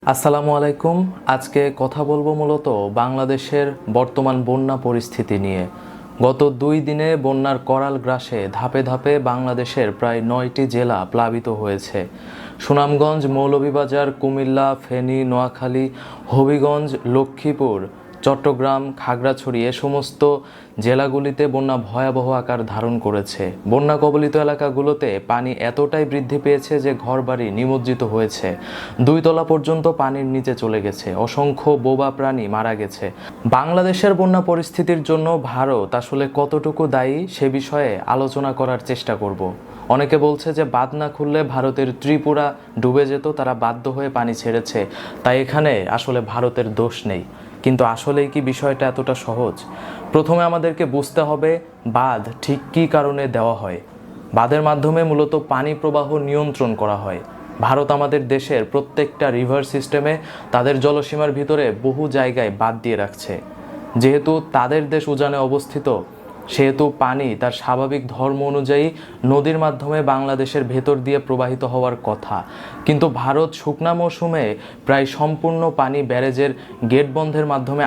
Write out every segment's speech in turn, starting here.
আসসালামু আলাইকুম। আজকে কথা বলবো মূলত বাংলাদেশের বর্তমান বন্যা পরিস্থিতি নিয়ে। গত 2 দিনে বন্যার করাল গ্রাসে ধাপে ধাপে বাংলাদেশের প্রায় 9টি জেলা প্লাবিত হয়েছে। সুনামগঞ্জ, মৌলভীবাজার, কুমিল্লা, ফেনী, নোয়াখালী, হবিগঞ্জ, লক্ষ্মীপুর, চট্টগ্রাম, খাগড়াছড়ি এ সমস্ত জেলাগুলিতে বন্যা ভয়াবহ আকার ধারণ করেছে। বন্যা কবলিত এলাকাগুলোতে পানি এতটাই বৃদ্ধি পেয়েছে যে ঘরবাড়ি নিমজ্জিত হয়েছে। 2 তলা পর্যন্ত পানির নিচে চলে গেছে। অসংখ্য বোবা প্রাণী মারা গেছে। বাংলাদেশের বন্যা পরিস্থিতির জন্য ভারত আসলে কতটুকু দায়ী সে বিষয়ে আলোচনা করার চেষ্টা করব। অনেকে বলছে যে বাঁধ না খুললে ভারতের ত্রিপুরা ডুবে যেত, তারা বাধ্য হয়ে পানি ছেড়েছে, তাই এখানে আসলে ভারতের দোষ নেই। কিন্তু আসলেই কি বিষয়টা এতটা সহজ? প্রথমে আমাদেরকে বুঝতে হবে বাঁধ ঠিক কী কারণে দেওয়া হয়। বাঁধের মাধ্যমে মূলত পানি প্রবাহ নিয়ন্ত্রণ করা হয়। ভারত আমাদের দেশের প্রত্যেকটা রিভার সিস্টেমে তাদের জলসীমার ভিতরে বহু জায়গায় বাঁধ দিয়ে রাখছে। যেহেতু তাদের দেশ উজানে অবস্থিত, সেহেতু পানি তার স্বাভাবিক ধর্ম অনুযায়ী নদীর মাধ্যমে বাংলাদেশের ভেতর দিয়ে প্রবাহিত হওয়ার কথা। কিন্তু ভারত শুকনা মৌসুমে প্রায় সম্পূর্ণ পানি ব্যারেজের গেট বন্ধের মাধ্যমে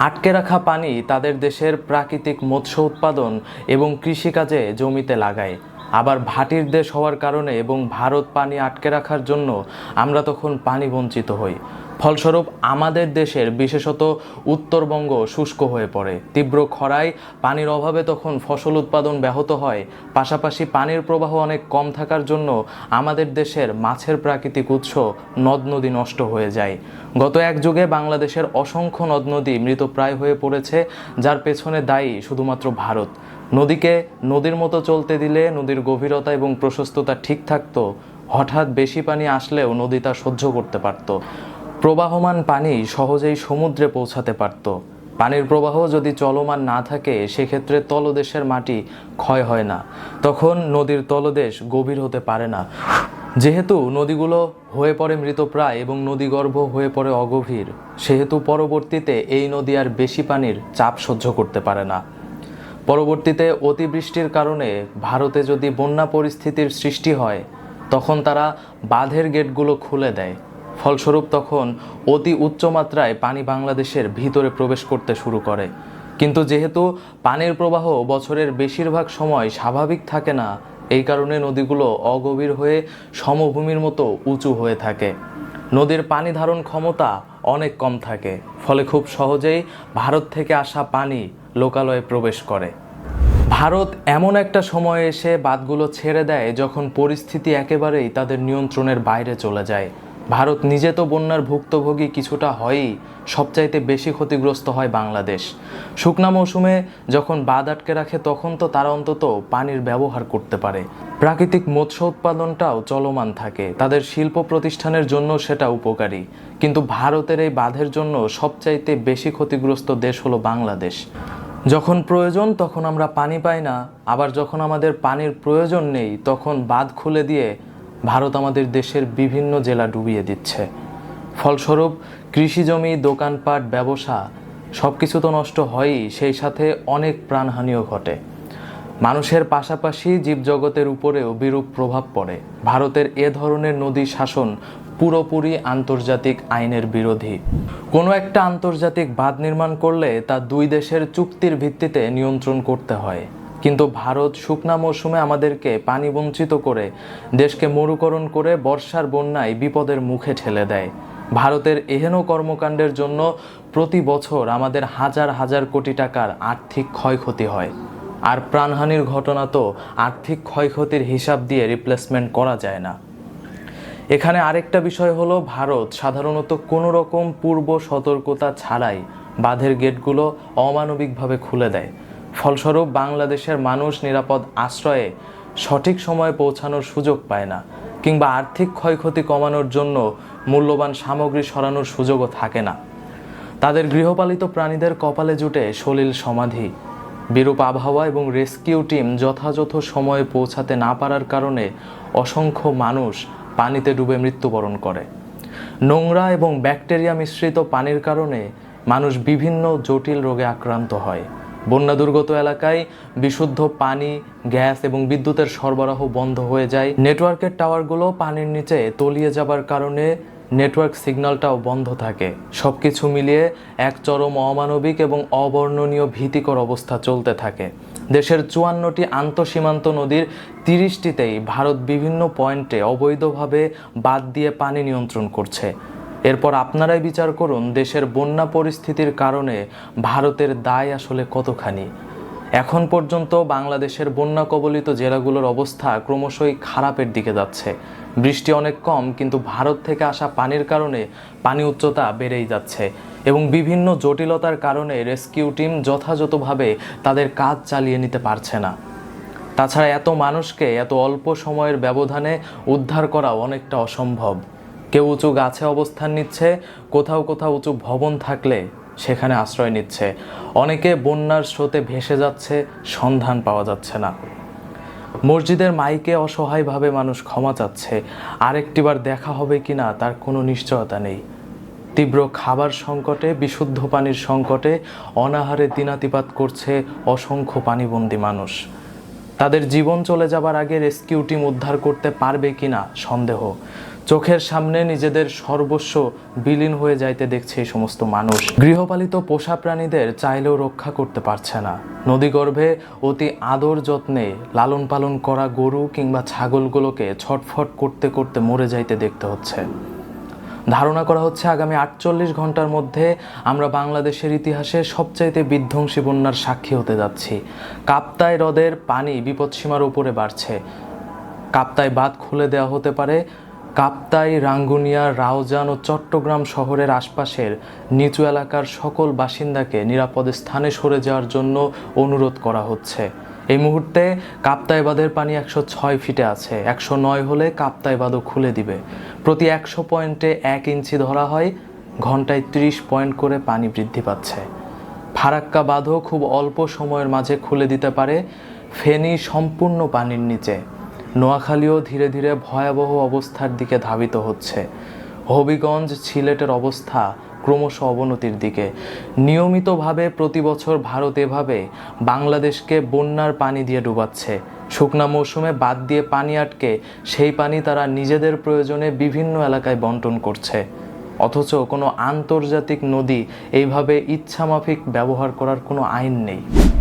আটকে রাখা পানি তাদের দেশের প্রাকৃতিক মৎস্য উৎপাদন এবং কৃষিকাজে জমিতে লাগায়। আবার ভাটির দেশ হওয়ার কারণে এবং ভারত পানি আটকে রাখার জন্য আমরা তখন পানি বঞ্চিত হই। ফলস্বরূপ আমাদের দেশের বিশেষত উত্তরবঙ্গ শুষ্ক হয়ে পড়ে। তীব্র খরায় পানির অভাবে তখন ফসল উৎপাদন ব্যাহত হয়। পাশাপাশি পানির প্রবাহ অনেক কম থাকার জন্য আমাদের দেশের মাছের প্রাকৃতিক উৎস নদ নদী নষ্ট হয়ে যায়। গত এক যুগে বাংলাদেশের অসংখ্য নদ নদী মৃতপ্রায় হয়ে পড়েছে, যার পেছনে দায়ী শুধুমাত্র ভারত। নদীকে নদীর মতো চলতে দিলে নদীর গভীরতা এবং প্রশস্ততা ঠিক থাকতো। হঠাৎ বেশি পানি আসলেও নদী তা সহ্য করতে পারত। প্রবাহমান পানি সহজেই সমুদ্রে পৌঁছাতে পারত। পানির প্রবাহ যদি চলমান না থাকে, সেক্ষেত্রে তলদেশের মাটি ক্ষয় হয় না, তখন নদীর তলদেশ গভীর হতে পারে না। যেহেতু নদীগুলো হয়ে পড়ে মৃতপ্রায় এবং নদীগর্ভ হয়ে পড়ে অগভীর, সেহেতু পরবর্তীতে এই নদী আর বেশি পানির চাপ সহ্য করতে পারে না। পরবর্তীতে অতিবৃষ্টির কারণে ভারতে যদি বন্যা পরিস্থিতির সৃষ্টি হয়, তখন তারা বাঁধের গেটগুলো খুলে দেয়। ফলস্বরূপ তখন অতি উচ্চমাত্রায় পানি বাংলাদেশের ভিতরে প্রবেশ করতে শুরু করে। কিন্তু যেহেতু পানির প্রবাহ বছরের বেশিরভাগ সময় স্বাভাবিক থাকে না, এই কারণে নদীগুলো অগভীর হয়ে সমভূমির মতো উঁচু হয়ে থাকে। নদীর পানি ধারণ ক্ষমতা অনেক কম থাকে, ফলে খুব সহজেই ভারত থেকে আসা পানি লোকালয়ে প্রবেশ করে। ভারত এমন একটা সময়ে এসে বাঁধগুলো ছেড়ে দেয় যখন পরিস্থিতি একেবারেই তাদের নিয়ন্ত্রণের বাইরে চলে যায়। ভারত নিজে তো বন্যার ভুক্তভোগী কিছুটা হয়ই, সবচাইতে বেশি ক্ষতিগ্রস্ত হয় বাংলাদেশ। শুকনা মৌসুমে যখন বাঁধ আটকে রাখে, তখন তো তারা অন্তত পানির ব্যবহার করতে পারে। প্রাকৃতিক মৎস্য উৎপাদনটাও চলমান থাকে, তাদের শিল্প প্রতিষ্ঠানের জন্য সেটা উপকারী। কিন্তু ভারতের এই বাঁধের জন্য সবচাইতে বেশি ক্ষতিগ্রস্ত দেশ হলো বাংলাদেশ। যখন প্রয়োজন তখন আমরা পানি পাই না, আবার যখন আমাদের পানির প্রয়োজন নেই তখন বাঁধ খুলে দিয়ে ভারত আমাদের দেশের বিভিন্ন জেলা ডুবিয়ে দিচ্ছে। ফলস্বরূপ কৃষিজমি, দোকানপাট, ব্যবসা সব কিছু তো নষ্ট হয়ই, সেই সাথে অনেক প্রাণহানিও ঘটে। মানুষের পাশাপাশি জীবজগতের উপরেও বিরূপ প্রভাব পড়ে। ভারতের এ ধরনের নদী শাসন পুরোপুরি আন্তর্জাতিক আইনের বিরোধী। কোনো একটা আন্তর্জাতিক বাঁধ নির্মাণ করলে তা 2 দেশের চুক্তির ভিত্তিতে নিয়ন্ত্রণ করতে হয়। কিন্তু ভারত শুকনা মৌসুমে আমাদেরকে পানি বঞ্চিত করে দেশকে মরুকরণ করে বর্ষার বন্যায় বিপদের মুখে ঠেলে দেয়। ভারতের এহেন কর্মকাণ্ডের জন্য প্রতি বছর আমাদের হাজার হাজার কোটি টাকার আর্থিক ক্ষয়ক্ষতি হয়। আর প্রাণহানির ঘটনা তো আর্থিক ক্ষয়ক্ষতির হিসাব দিয়ে রিপ্লেসমেন্ট করা যায় না। এখানে আরেকটা বিষয় হলো, ভারত সাধারণত কোনো রকম পূর্ব সতর্কতা ছাড়াই বাঁধের গেটগুলো অমানবিকভাবে খুলে দেয়। ফলস্বরূপ বাংলাদেশের মানুষ নিরাপদ আশ্রয়ে সঠিক সময়ে পৌঁছানোর সুযোগ পায় না, কিংবা আর্থিক ক্ষয়ক্ষতি কমানোর জন্য মূল্যবান সামগ্রী সরানোর সুযোগও থাকে না। তাদের গৃহপালিত প্রাণীদের কপালে জুটে সলিল সমাধি। বিরূপ আবহাওয়া এবং রেস্কিউ টিম যথাযথ সময়ে পৌঁছাতে না পারার কারণে অসংখ্য মানুষ পানিতে ডুবে মৃত্যুবরণ করে। নোংরা এবং ব্যাকটেরিয়া মিশ্রিত পানির কারণে মানুষ বিভিন্ন জটিল রোগে আক্রান্ত হয়। বন্যা দুর্গত এলাকায় বিশুদ্ধ পানি, গ্যাস এবং বিদ্যুতের সরবরাহ বন্ধ হয়ে যায়। নেটওয়ার্কের টাওয়ারগুলো পানির নিচে তলিয়ে যাবার কারণে নেটওয়ার্ক সিগন্যালটাও বন্ধ থাকে। সব কিছু মিলিয়ে এক চরম অমানবিক এবং অবর্ণনীয় ভীতিকর অবস্থা চলতে থাকে। দেশের 54টি আন্তঃসীমান্ত নদীর 30টিতেই ভারত বিভিন্ন পয়েন্টে অবৈধভাবে বাঁধ দিয়ে পানি নিয়ন্ত্রণ করছে। এরপর আপনারাই বিচার করুন দেশের বন্যা পরিস্থিতির কারণে ভারতের দায় আসলে কতখানি। এখন পর্যন্ত বাংলাদেশের বন্যা কবলিত জেলাগুলোর অবস্থা ক্রমশই খারাপের দিকে যাচ্ছে। বৃষ্টি অনেক কম, কিন্তু ভারত থেকে আসা পানির কারণে পানি উচ্চতা বেড়েই যাচ্ছে এবং বিভিন্ন জটিলতার কারণে রেস্কিউ টিম যথাযথভাবে তাদের কাজ চালিয়ে নিতে পারছে না। তাছাড়া এত মানুষকে এত অল্প সময়ের ব্যবধানে উদ্ধার করা অনেকটা অসম্ভব। কেউ উঁচু গাছে অবস্থান নিচ্ছে, কোথাও কোথাও উঁচু ভবন থাকলে সেখানে আশ্রয় নিচ্ছে। অনেকে বন্যার স্রোতে ভেসে যাচ্ছে, সন্ধান পাওয়া যাচ্ছে না। মসজিদের মাইকে অসহায়ভাবে মানুষ ক্ষমা চাচ্ছে, আরেকটিবার দেখা হবে কিনা তার কোনো নিশ্চয়তা নেই। তীব্র খাবার সংকটে, বিশুদ্ধ পানির সংকটে অনাহারে দিনাতিপাত করছে অসংখ্য পানিবন্দী মানুষ। তাদের জীবন চলে যাবার আগে রেস্কিউ টিম উদ্ধার করতে পারবে কিনা সন্দেহ। চোখের সামনে নিজেদের সর্বস্ব বিলীন হয়ে যাইতে দেখছে এই সমস্ত মানুষ। গৃহপালিত পোষা প্রাণীদের চাইলেও রক্ষা করতে পারছে না। নদীগর্ভে অতি আদর যত্নে লালন পালন করা গরু কিংবা ছাগলগুলোকে ছটফট করতে করতে মরে যাইতে দেখতে হচ্ছে। ধারণা করা হচ্ছে আগামী 48 ঘন্টার মধ্যে আমরা বাংলাদেশের ইতিহাসে সবচাইতে বিধ্বংসী বন্যার সাক্ষী হতে যাচ্ছি। কাপ্তাই হ্রদের পানি বিপদসীমার উপরে বাড়ছে। কাপ্তাই বাঁধ খুলে দেওয়া হতে পারে। কাপ্তাই, রাঙ্গুনিয়া, রাউজান ও চট্টগ্রাম শহরের আশপাশের নিচু এলাকার সকল বাসিন্দাকে নিরাপদ স্থানে সরে যাওয়ার জন্য অনুরোধ করা হচ্ছে। এই মুহূর্তে কাপ্তাই বাঁধের পানি 106 ফিটে আছে। 109 হলে কাপ্তাই বাঁধও খুলে দিবে। প্রতি 100 পয়েন্টে 1 ইঞ্চি ধরা হয়। ঘন্টায় 30 পয়েন্ট করে পানি বৃদ্ধি পাচ্ছে। ফারাক্কা বাঁধও খুব অল্প সময়ের মাঝে খুলে দিতে পারে। ফেনী সম্পূর্ণ পানির নিচে। নোয়াখালীও ধীরে ধীরে ভয়াবহ অবস্থার দিকে ধাবিত হচ্ছে। হবিগঞ্জ, সিলেটের অবস্থা ক্রমশ অবনতির দিকে। নিয়মিতভাবে প্রতি বছর ভারত এভাবে বাংলাদেশকে বন্যার পানি দিয়ে ডুবাচ্ছে। শুকনা মৌসুমে বাঁধ দিয়ে পানি আটকে সেই পানি তারা নিজেদের প্রয়োজনে বিভিন্ন এলাকায় বন্টন করছে। অথচ কোনো আন্তর্জাতিক নদী এইভাবে ইচ্ছামাফিক ব্যবহার করার কোনো আইন নেই।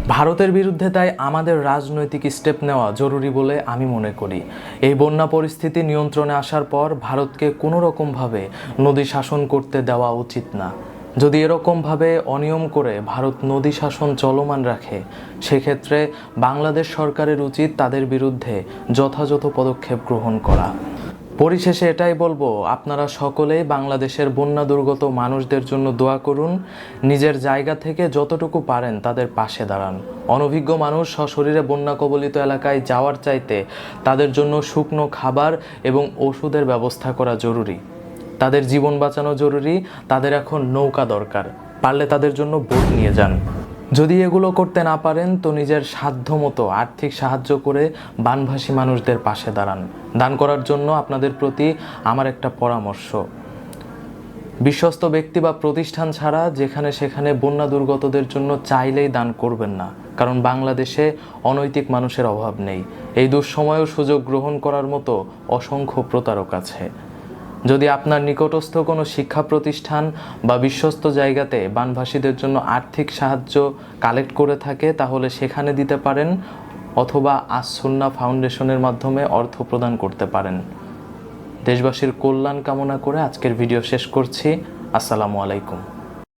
ভারতের বিরুদ্ধে তাই আমাদের রাজনৈতিক স্টেপ নেওয়া জরুরি বলে আমি মনে করি। এই বন্যা পরিস্থিতি নিয়ন্ত্রণে আসার পর ভারতকে কোনো রকমভাবে নদী শাসন করতে দেওয়া উচিত না। যদি এরকমভাবে অনিয়ম করে ভারত নদী শাসন চলমান রাখে, সেক্ষেত্রে বাংলাদেশ সরকারের উচিত তাদের বিরুদ্ধে যথাযথ পদক্ষেপ গ্রহণ করা। পরিশেষে এটাই বলবো, আপনারা সকলেই বাংলাদেশের বন্যা দুর্গত মানুষদের জন্য দোয়া করুন। নিজের জায়গা থেকে যতটুকু পারেন তাদের পাশে দাঁড়ান। অনভিজ্ঞ মানুষ সশরীরে বন্যা কবলিত এলাকায় যাওয়ার চাইতে তাদের জন্য শুকনো খাবার এবং ওষুধের ব্যবস্থা করা জরুরি। তাদের জীবন বাঁচানো জরুরি। তাদের এখন নৌকা দরকার, পারলে তাদের জন্য বোট নিয়ে যান। যদি এগুলো করতে না পারেন তো নিজের সাধ্যমতো আর্থিক সাহায্য করে বানভাসী মানুষদের পাশে দাঁড়ান। দান করার জন্য আপনাদের প্রতি আমার একটা পরামর্শ, বিশ্বস্ত ব্যক্তি বা প্রতিষ্ঠান ছাড়া যেখানে সেখানে বন্যা দুর্গতদের জন্য চাইলেই দান করবেন না। কারণ বাংলাদেশে অনৈতিক মানুষের অভাব নেই। এই দুঃসময়েও সুযোগ গ্রহণ করার মতো অসংখ্য প্রতারক আছে। যদি আপনার নিকটস্থ কোনো শিক্ষা প্রতিষ্ঠান বা বিশ্বস্ত জায়গাতে বানভাসীদের জন্য আর্থিক সাহায্য কালেক্ট করে থাকে, তাহলে সেখানে দিতে পারেন, অথবা আস-সুন্নাহ ফাউন্ডেশনের মাধ্যমে অর্থ প্রদান করতে পারেন। দেশবাসীর কল্যাণ কামনা করে আজকের ভিডিও শেষ করছি। আসসালামু আলাইকুম।